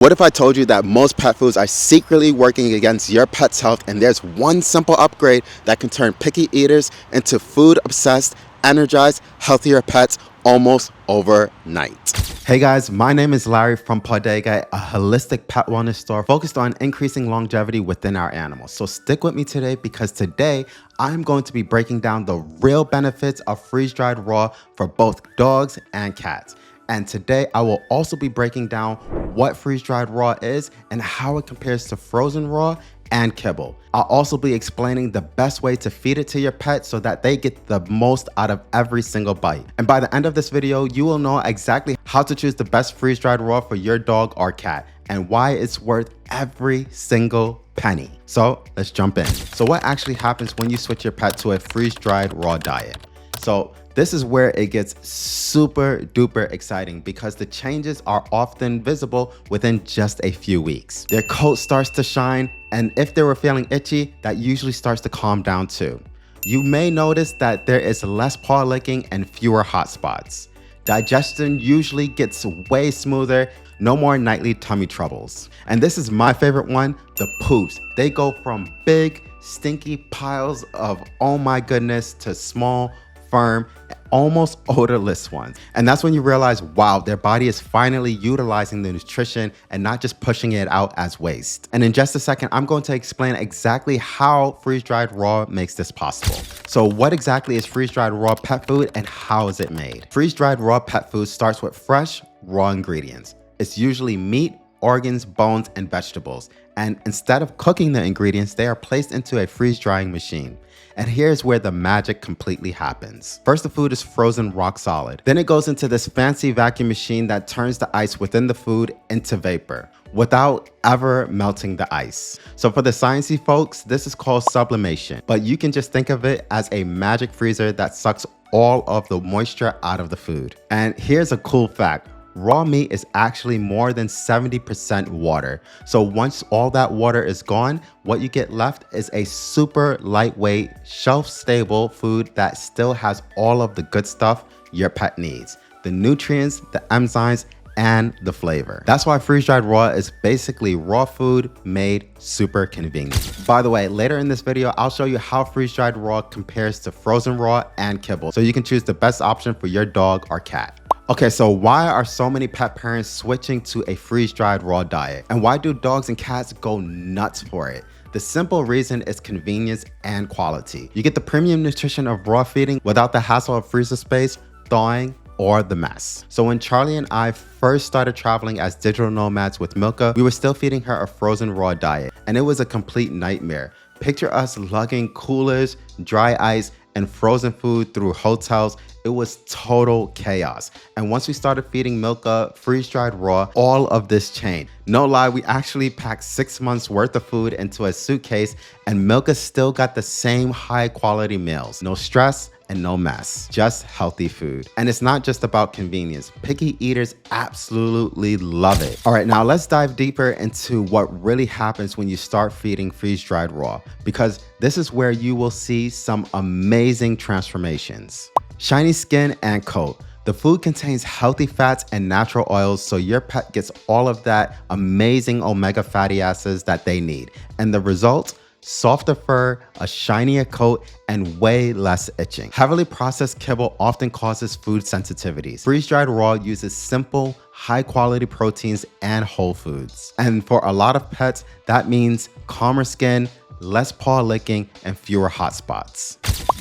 What if I told you that most pet foods are secretly working against your pet's health, and there's one simple upgrade that can turn picky eaters into food-obsessed, energized, healthier pets almost overnight? Hey guys, my name is Larry from Podega, a holistic pet wellness store focused on increasing longevity within our animals. So stick with me today because today I'm going to be breaking down the real benefits of freeze-dried raw for both dogs and cats. And today I will also be breaking down what freeze-dried raw is and how it compares to frozen raw and kibble. I'll also be explaining the best way to feed it to your pet so that they get the most out of every single bite. And by the end of this video, you will know exactly how to choose the best freeze-dried raw for your dog or cat and why it's worth every single penny. So let's jump in. So what actually happens when you switch your pet to a freeze-dried raw diet? So this is where it gets super duper exciting because the changes are often visible within just a few weeks. Their coat starts to shine, and if they were feeling itchy, that usually starts to calm down too. You may notice that there is less paw licking and fewer hot spots. Digestion usually gets way smoother, no more nightly tummy troubles. And this is my favorite one, the poops. They go from big, stinky piles of oh my goodness to small, firm, almost odorless ones. And that's when you realize, wow, their body is finally utilizing the nutrition and not just pushing it out as waste. And in just a second, I'm going to explain exactly how freeze-dried raw makes this possible. So what exactly is freeze-dried raw pet food and how is it made? Freeze-dried raw pet food starts with fresh, raw ingredients. It's usually meat, organs, bones, and vegetables. And instead of cooking the ingredients, they are placed into a freeze-drying machine. And here's where the magic completely happens. First, the food is frozen rock solid. Then it goes into this fancy vacuum machine that turns the ice within the food into vapor without ever melting the ice. So for the sciencey folks, this is called sublimation, but you can just think of it as a magic freezer that sucks all of the moisture out of the food. And here's a cool fact. Raw meat is actually more than 70% water. So once all that water is gone, what you get left is a super lightweight, shelf-stable food that still has all of the good stuff your pet needs. The nutrients, the enzymes, and the flavor. That's why freeze-dried raw is basically raw food made super convenient. By the way, later in this video, I'll show you how freeze-dried raw compares to frozen raw and kibble, so you can choose the best option for your dog or cat. Okay, so why are so many pet parents switching to a freeze-dried raw diet? And why do dogs and cats go nuts for it? The simple reason is convenience and quality. You get the premium nutrition of raw feeding without the hassle of freezer space, thawing, or the mess. So when Charlie and I first started traveling as digital nomads with Milka, we were still feeding her a frozen raw diet, and it was a complete nightmare. Picture us lugging coolers, dry ice, and frozen food through hotels. It was total chaos. And once we started feeding Milka freeze-dried raw, all of this changed. No lie, we actually packed 6 months worth of food into a suitcase, and Milka still got the same high quality meals. No stress and no mess, just healthy food. And it's not just about convenience. Picky eaters absolutely love it. All right, now let's dive deeper into what really happens when you start feeding freeze-dried raw, because this is where you will see some amazing transformations. Shiny skin and coat. The food contains healthy fats and natural oils, so your pet gets all of that amazing omega fatty acids that they need. And the result? Softer fur, a shinier coat, and way less itching. Heavily processed kibble often causes food sensitivities. Freeze-dried raw uses simple, high-quality proteins and whole foods. And for a lot of pets, that means calmer skin, less paw licking, and fewer hot spots.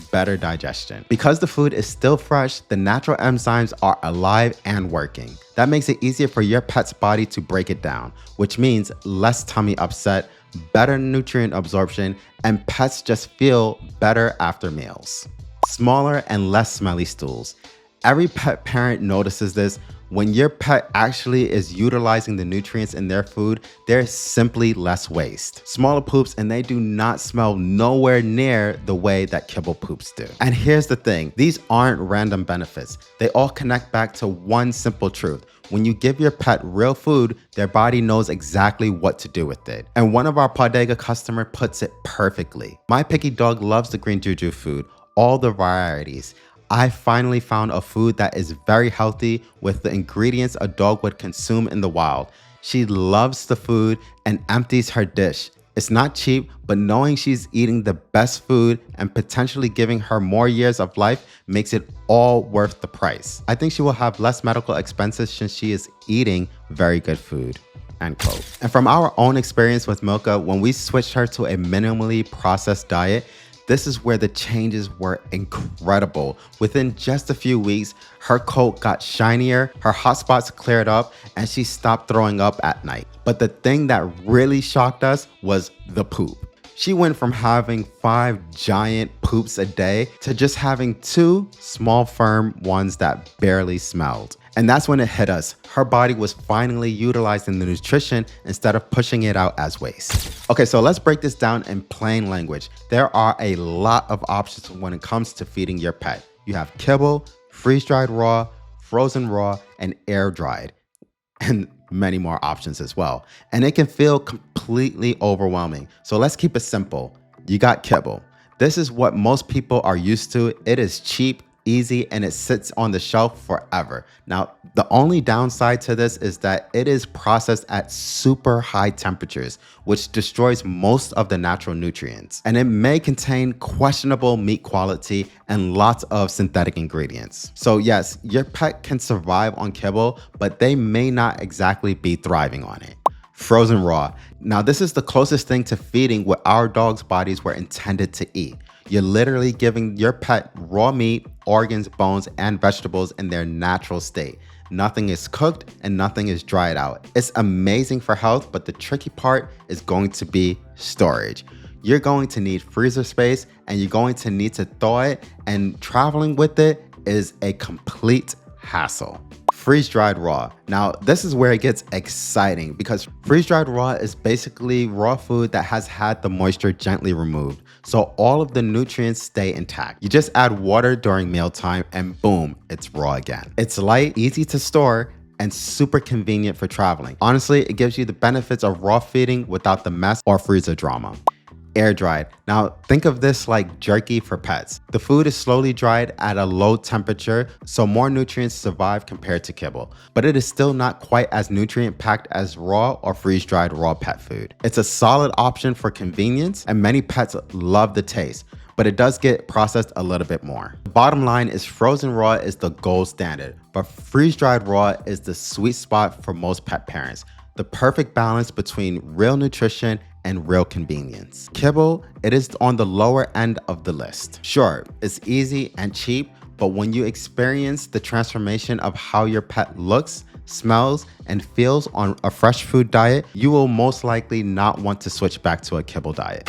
Better digestion. Because the food is still fresh, the natural enzymes are alive and working. That makes it easier for your pet's body to break it down, which means less tummy upset, better nutrient absorption, and pets just feel better after meals. Smaller and less smelly stools. Every pet parent notices this. When your pet actually is utilizing the nutrients in their food, there's simply less waste. Smaller poops, and they do not smell nowhere near the way that kibble poops do. And here's the thing, these aren't random benefits. They all connect back to one simple truth. When you give your pet real food, their body knows exactly what to do with it. And one of our Podega customers puts it perfectly. My picky dog loves the green juju food, all the varieties. I finally found a food that is very healthy with the ingredients a dog would consume in the wild. She loves the food and empties her dish. It's not cheap, but knowing she's eating the best food and potentially giving her more years of life makes it all worth the price. I think she will have less medical expenses since she is eating very good food. End quote. And from our own experience with Milka, when we switched her to a minimally processed diet, this is where the changes were incredible. Within just a few weeks, her coat got shinier, her hot spots cleared up, and she stopped throwing up at night. But the thing that really shocked us was the poop. She went from having 5 giant poops a day to just having 2 small, firm ones that barely smelled. And that's when it hit us. Her body was finally utilizing the nutrition instead of pushing it out as waste. Okay, so let's break this down in plain language. There are a lot of options when it comes to feeding your pet. You have kibble, freeze-dried raw, frozen raw, and air-dried, and many more options as well. And it can feel completely overwhelming. So let's keep it simple. You got kibble. This is what most people are used to. It is cheap, easy, and it sits on the shelf forever. Now, the only downside to this is that it is processed at super high temperatures, which destroys most of the natural nutrients. And it may contain questionable meat quality and lots of synthetic ingredients. So yes, your pet can survive on kibble, but they may not exactly be thriving on it. Frozen raw. Now, this is the closest thing to feeding what our dogs' bodies were intended to eat. You're literally giving your pet raw meat, organs, bones, and vegetables in their natural state. Nothing is cooked and nothing is dried out. It's amazing for health, but the tricky part is going to be storage. You're going to need freezer space and you're going to need to thaw it, and traveling with it is a complete hassle. Freeze-dried raw. Now, this is where it gets exciting because freeze-dried raw is basically raw food that has had the moisture gently removed, so all of the nutrients stay intact. You just add water during mealtime and boom, it's raw again. It's light, easy to store, and super convenient for traveling. Honestly, it gives you the benefits of raw feeding without the mess or freezer drama. Air dried. Now think of this like jerky for pets. The food is slowly dried at a low temperature, so more nutrients survive compared to kibble, but it is still not quite as nutrient packed as raw or freeze-dried raw pet food. It's a solid option for convenience and many pets love the taste, but it does get processed a little bit more. The bottom line is frozen raw is the gold standard, but freeze-dried raw is the sweet spot for most pet parents. The perfect balance between real nutrition and real convenience. Kibble, it is on the lower end of the list. Sure, it's easy and cheap, but when you experience the transformation of how your pet looks, smells, and feels on a fresh food diet, you will most likely not want to switch back to a kibble diet.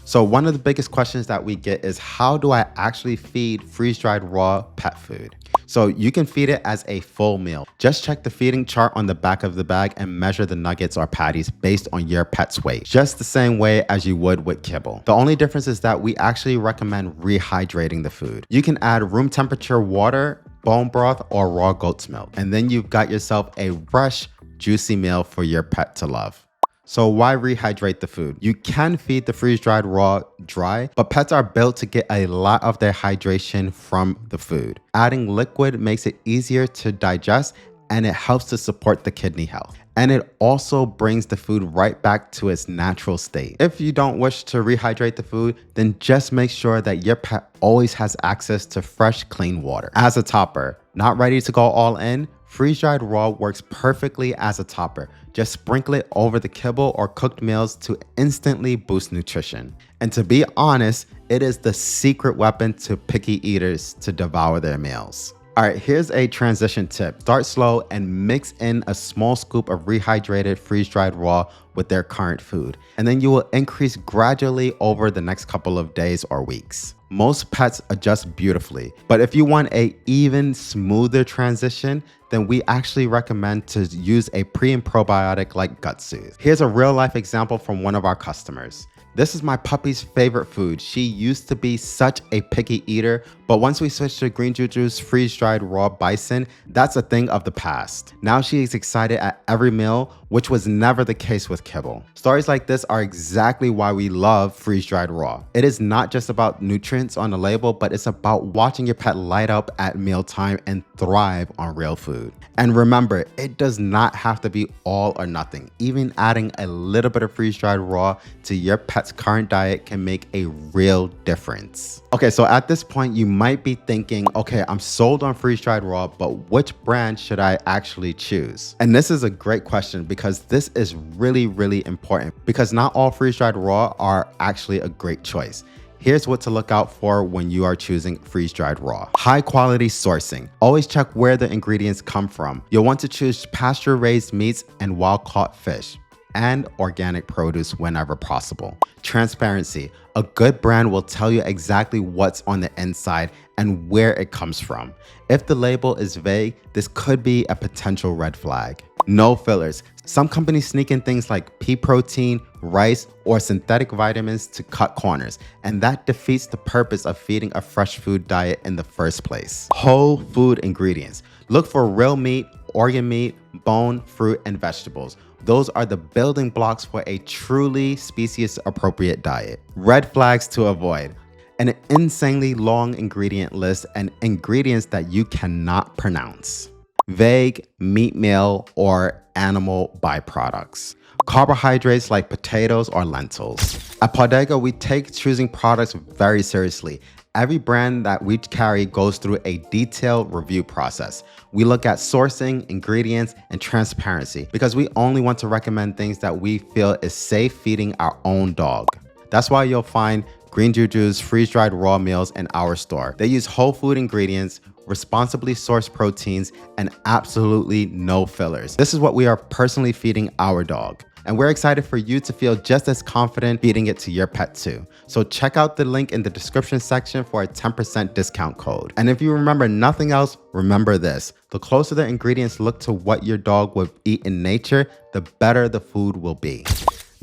So one of the biggest questions that we get is, how do I actually feed freeze-dried raw pet food? So you can feed it as a full meal. Just check the feeding chart on the back of the bag and measure the nuggets or patties based on your pet's weight, just the same way as you would with kibble. The only difference is that we actually recommend rehydrating the food. You can add room temperature water, bone broth, or raw goat's milk, and then you've got yourself a fresh, juicy meal for your pet to love. So why rehydrate the food? You can feed the freeze-dried raw dry, but pets are built to get a lot of their hydration from the food. Adding liquid makes it easier to digest and it helps to support the kidney health. And it also brings the food right back to its natural state. If you don't wish to rehydrate the food, then just make sure that your pet always has access to fresh, clean water. As a topper, not ready to go all in? Freeze-dried raw works perfectly as a topper. Just sprinkle it over the kibble or cooked meals to instantly boost nutrition. And to be honest, it is the secret weapon to picky eaters to devour their meals. All right, here's a transition tip. Start slow and mix in a small scoop of rehydrated freeze-dried raw with their current food. And then you will increase gradually over the next couple of days or weeks. Most pets adjust beautifully, but if you want an even smoother transition, then we actually recommend to use a pre and probiotic like Gut Soothe. Here's a real life example from one of our customers. This is my puppy's favorite food. She used to be such a picky eater, but once we switched to Green Juju's freeze-dried raw bison, that's a thing of the past. Now she is excited at every meal, which was never the case with Kibble. Stories like this are exactly why we love freeze-dried raw. It is not just about nutrients on the label, but it's about watching your pet light up at mealtime and thrive on real food. And remember, it does not have to be all or nothing. Even adding a little bit of freeze-dried raw to your pet's current diet can make a real difference. Okay, so at this point, you might be thinking, okay, I'm sold on freeze-dried raw, but which brand should I actually choose? And this is a great question because this is really, really important because not all freeze-dried raw are actually a great choice. Here's what to look out for when you are choosing freeze-dried raw. High quality sourcing. Always check where the ingredients come from. You'll want to choose pasture-raised meats and wild-caught fish, and organic produce whenever possible. Transparency. A good brand will tell you exactly what's on the inside and where it comes from. If the label is vague, this could be a potential red flag. No fillers. Some companies sneak in things like pea protein, rice, or synthetic vitamins to cut corners, and that defeats the purpose of feeding a fresh food diet in the first place. Whole food ingredients. Look for real meat, organ meat, bone, fruit, and vegetables. Those are the building blocks for a truly species-appropriate diet. Red flags to avoid. An insanely long ingredient list and ingredients that you cannot pronounce. Vague meat meal or animal byproducts. Carbohydrates like potatoes or lentils. At Bodega, we take choosing products very seriously. Every brand that we carry goes through a detailed review process. We look at sourcing, ingredients, and transparency because we only want to recommend things that we feel is safe feeding our own dog. That's why you'll find Green Juju's freeze-dried raw meals in our store. They use whole food ingredients, responsibly sourced proteins, and absolutely no fillers. This is what we are personally feeding our dog. And we're excited for you to feel just as confident feeding it to your pet too. So check out the link in the description section for a 10% discount code. And if you remember nothing else, remember this. The closer the ingredients look to what your dog would eat in nature, the better the food will be.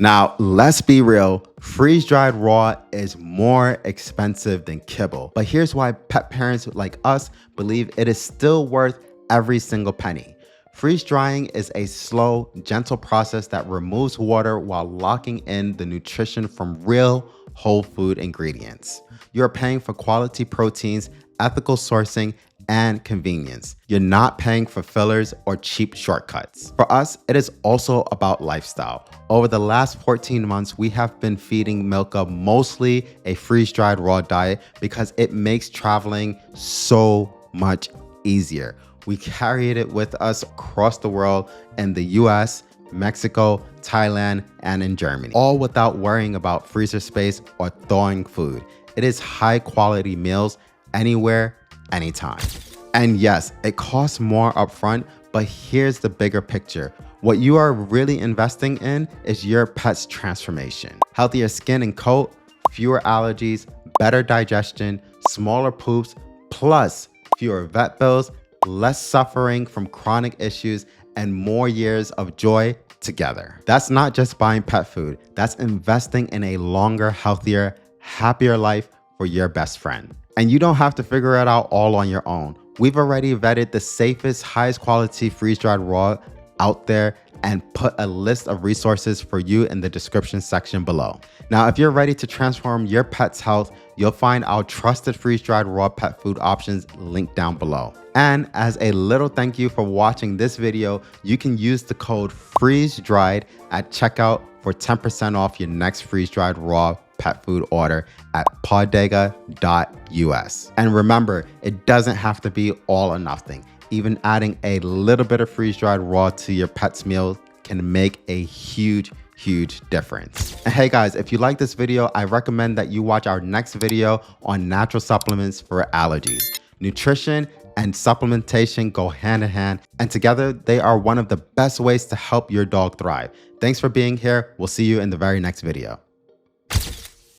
Now, let's be real, freeze-dried raw is more expensive than Kibble. But here's why pet parents like us believe it is still worth every single penny. Freeze drying is a slow, gentle process that removes water while locking in the nutrition from real, whole food ingredients. You're paying for quality proteins, ethical sourcing, and convenience. You're not paying for fillers or cheap shortcuts. For us, it is also about lifestyle. Over the last 14 months, we have been feeding Milka mostly a freeze-dried raw diet because it makes traveling so much easier. We carried it with us across the world in the US, Mexico, Thailand, and in Germany, all without worrying about freezer space or thawing food. It is high quality meals anywhere, anytime. And yes, it costs more upfront, but here's the bigger picture. What you are really investing in is your pet's transformation. Healthier skin and coat, fewer allergies, better digestion, smaller poops, plus fewer vet bills, less suffering from chronic issues, and more years of joy together. That's not just buying pet food. That's investing in a longer, healthier, happier life for your best friend. And you don't have to figure it out all on your own. We've already vetted the safest, highest quality freeze-dried raw out there and put a list of resources for you in the description section below. Now, if you're ready to transform your pet's health, you'll find our trusted freeze-dried raw pet food options linked down below. And as a little thank you for watching this video, you can use the code FREEZEDRIED at checkout for 10% off your next freeze-dried raw pet food order at bodega.us. And remember, it doesn't have to be all or nothing. Even adding a little bit of freeze-dried raw to your pet's meal can make a huge difference. And hey guys, if you like this video, I recommend that you watch our next video on natural supplements for allergies. Nutrition and supplementation go hand in hand, and together they are one of the best ways to help your dog thrive. Thanks for being here. We'll see you in the very next video.